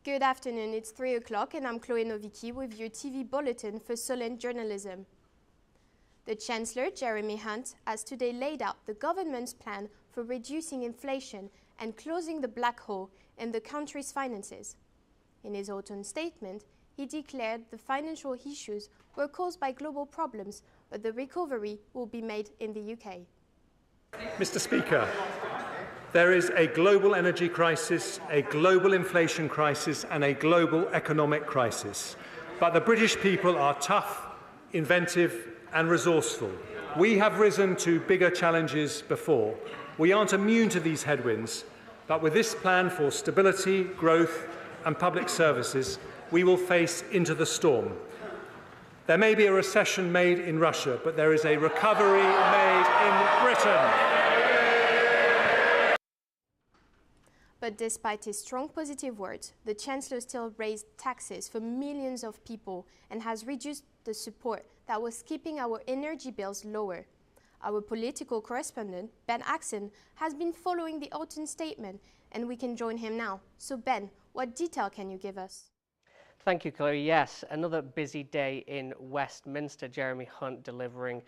Good afternoon, it's 3 o'clock and I'm Chloe Novicki with your TV Bulletin for Solent Journalism. The Chancellor, Jeremy Hunt, has today laid out the government's plan for reducing inflation and closing the black hole in the country's finances. In his autumn statement, he declared the financial issues were caused by global problems, but the recovery will be made in the UK. Mr. Speaker, there is a global energy crisis, a global inflation crisis and a global economic crisis. But the British people are tough, inventive and resourceful. We have risen to bigger challenges before. We aren't immune to these headwinds, but with this plan for stability, growth and public services, we will face into the storm. There may be a recession made in Russia, but there is a recovery made in Britain. But despite his strong positive words, the Chancellor still raised taxes for millions of people and has reduced the support that was keeping our energy bills lower. Our political correspondent, Ben Axon, has been following the autumn statement and we can join him now. So Ben, what detail can you give us? Thank you, Chloe. Yes, another busy day in Westminster. Jeremy Hunt delivering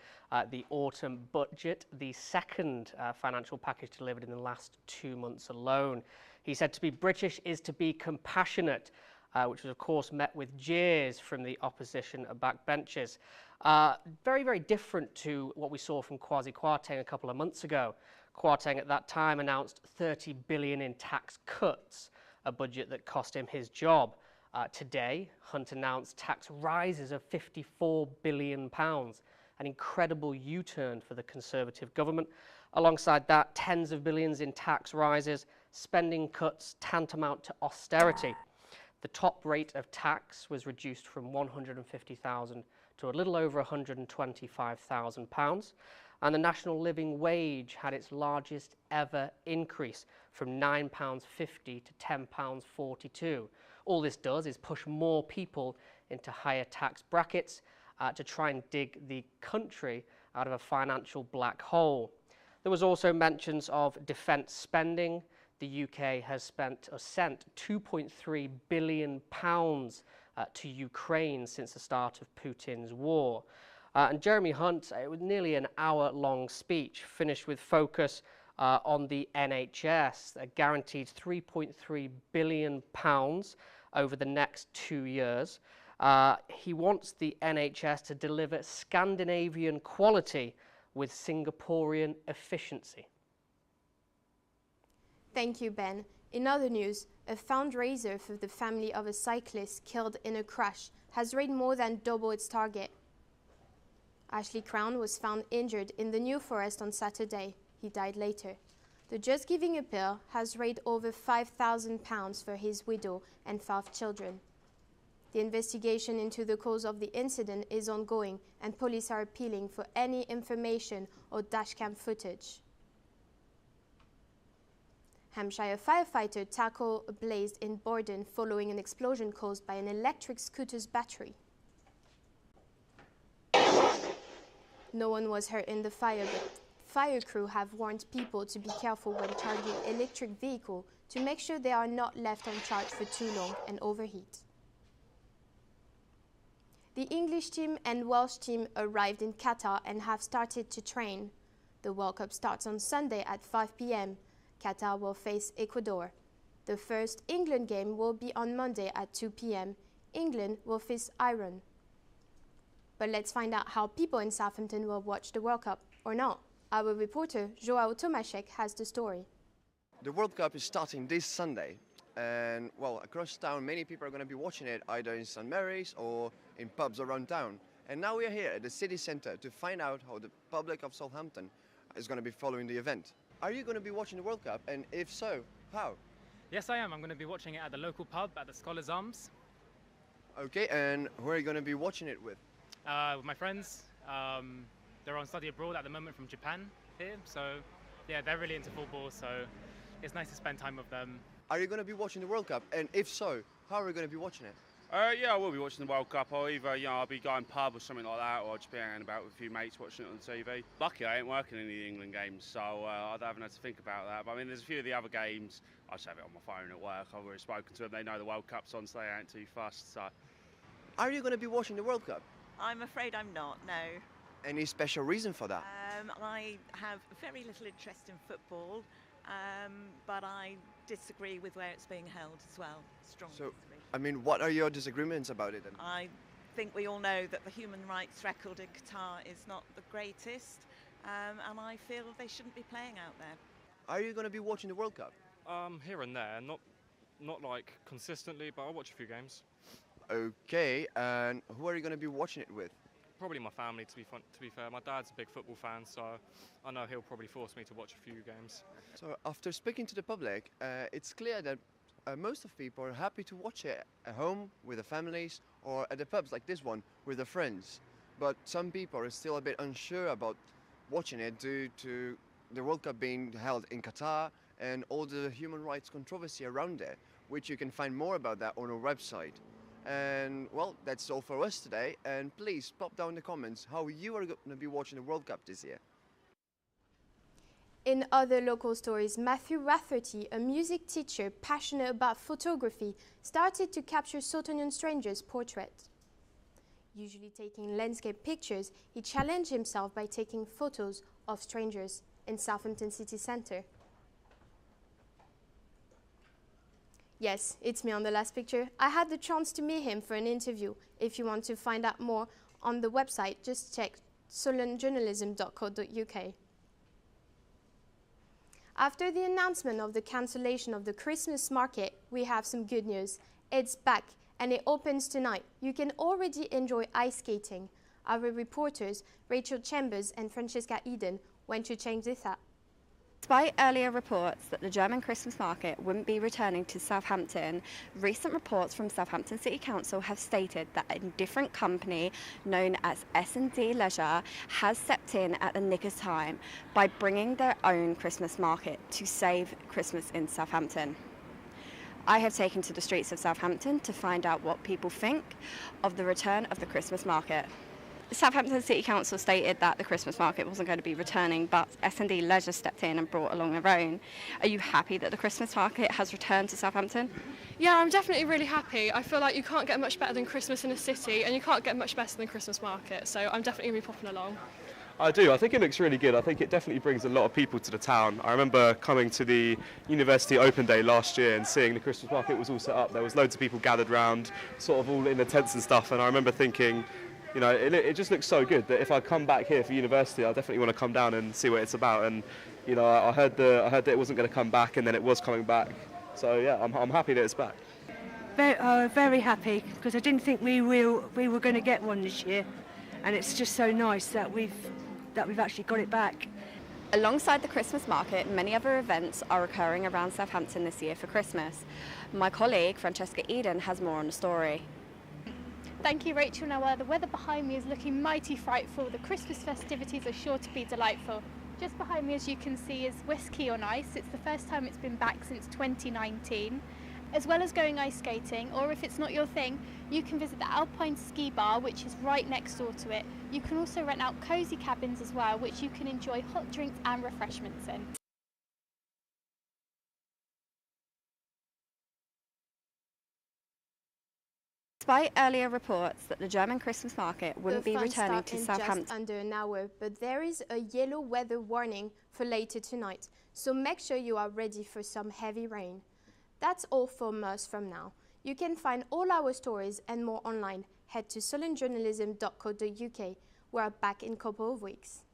the autumn budget, the second financial package delivered in the last 2 months alone. He said to be British is to be compassionate, which was, of course, met with jeers from the opposition backbenchers. Very, very different to what we saw from Kwasi Kwarteng a couple of months ago. Kwarteng at that time announced 30 billion in tax cuts, a budget that cost him his job. Today, Hunt announced tax rises of £54 billion, an incredible U-turn for the Conservative government. Alongside that, tens of billions in tax rises, spending cuts tantamount to austerity. The top rate of tax was reduced from £150,000 to a little over £125,000, and the national living wage had its largest ever increase from £9.50 to £10.42. All this does is push more people into higher tax brackets to try and dig the country out of a financial black hole. There was also mentions of defence spending. The UK has sent £2.3 billion to Ukraine since the start of Putin's war. And Jeremy Hunt, it was nearly an hour-long speech, finished with focus on the NHS, a guaranteed £3.3 billion over the next 2 years. He wants the NHS to deliver Scandinavian quality with Singaporean efficiency. Thank you, Ben. In other news, a fundraiser for the family of a cyclist killed in a crash has raised more than double its target. Ashley Crown was found injured in the New Forest on Saturday. He died later. The Just Giving Appeal has raised over £5,000 for his widow and 5 children. The investigation into the cause of the incident is ongoing and police are appealing for any information or dashcam footage. Hampshire firefighter tackled a blaze in Borden following an explosion caused by an electric scooter's battery. No one was hurt in the fire, but fire crew have warned people to be careful when charging electric vehicles to make sure they are not left uncharged for too long and overheat. The English team and Welsh team arrived in Qatar and have started to train. The World Cup starts on Sunday at 5 p.m. Qatar will face Ecuador. The first England game will be on Monday at 2 p.m. England will face Iran. But let's find out how people in Southampton will watch the World Cup or not. Our reporter, Joao Tomaszek, has the story. The World Cup is starting this Sunday, and well, across town many people are going to be watching it either in St Mary's or in pubs around town. And now we are here at the city centre to find out how the public of Southampton is going to be following the event. Are you going to be watching the World Cup, and if so, how? Yes, I am. I'm going to be watching it at the local pub at the Scholars Arms. Okay, and who are you going to be watching it with? With my friends. They're on study abroad at the moment from Japan here, so yeah, they're really into football, so it's nice to spend time with them. Are you going to be watching the World Cup, and if so, how are you going to be watching it? Yeah, I will be watching the World Cup. I'll either, I'll be going pub or something like that, or I'll just be hanging about with a few mates watching it on TV. Lucky I ain't working any of the England games, so I haven't had to think about that. But I mean, there's a few of the other games. I just have it on my phone at work. I've already spoken to them. They know the World Cup's on, so they ain't too fussed. So. Are you going to be watching the World Cup? I'm afraid I'm not, no. Any special reason for that? I have very little interest in football, but I disagree with where it's being held as well. Strongly disagree. I mean, what are your disagreements about it then? I think we all know that the human rights record in Qatar is not the greatest, and I feel they shouldn't be playing out there. Are you going to be watching the World Cup? Here and there, not like consistently, but I'll watch a few games. Okay, and who are you going to be watching it with? Probably my family, to be fair. My dad's a big football fan, so I know he'll probably force me to watch a few games. So after speaking to the public, it's clear that most of people are happy to watch it at home with their families or at the pubs like this one with their friends. But some people are still a bit unsure about watching it due to the World Cup being held in Qatar and all the human rights controversy around it, which you can find more about that on our website. And well, that's all for us today, and please pop down in the comments how you are going to be watching the World Cup this year. In other local stories, Matthew Rafferty, a music teacher passionate about photography, started to capture Soutonian strangers' portraits. Usually taking landscape pictures, he challenged himself by taking photos of strangers in Southampton city centre. Yes, it's me on the last picture. I had the chance to meet him for an interview. If you want to find out more on the website, just check solentjournalism.co.uk. After the announcement of the cancellation of the Christmas market, we have some good news. It's back and it opens tonight. You can already enjoy ice skating. Our reporters, Rachel Chambers and Francesca Eden, went to check this out. Despite earlier reports that the German Christmas market wouldn't be returning to Southampton, recent reports from Southampton City Council have stated that a different company known as S&D Leisure has stepped in at the nick of time by bringing their own Christmas market to save Christmas in Southampton. I have taken to the streets of Southampton to find out what people think of the return of the Christmas market. Southampton City Council stated that the Christmas market wasn't going to be returning, but S&D Leisure stepped in and brought along their own. Are you happy that the Christmas market has returned to Southampton? Yeah, I'm definitely really happy. I feel like you can't get much better than Christmas in a city, and you can't get much better than Christmas market, so I'm definitely going to be popping along. I do. I think it looks really good. I think it definitely brings a lot of people to the town. I remember coming to the University Open Day last year and seeing the Christmas market was all set up. There was loads of people gathered round, sort of all in the tents and stuff, and I remember thinking, you know, it just looks so good that if I come back here for university, I definitely want to come down and see what it's about. And you know, I heard that it wasn't going to come back, and then it was coming back. So yeah, I'm happy that it's back. Very happy, because I didn't think we were going to get one this year, and it's just so nice that we've actually got it back. Alongside the Christmas market, many other events are occurring around Southampton this year for Christmas. My colleague Francesca Eden has more on the story. Thank you, Rachel. Now, the weather behind me is looking mighty frightful. The Christmas festivities are sure to be delightful. Just behind me, as you can see, is Whiskey on Ice. It's the first time it's been back since 2019. As well as going ice skating, or if it's not your thing, you can visit the Alpine Ski Bar, which is right next door to it. You can also rent out cosy cabins as well, which you can enjoy hot drinks and refreshments in. Despite earlier reports that the German Christmas market wouldn't be returning to Southampton. Just under an hour, but there is a yellow weather warning for later tonight, so make sure you are ready for some heavy rain. That's all from us from now. You can find all our stories and more online. Head to solentjournalism.co.uk. We're back in a couple of weeks.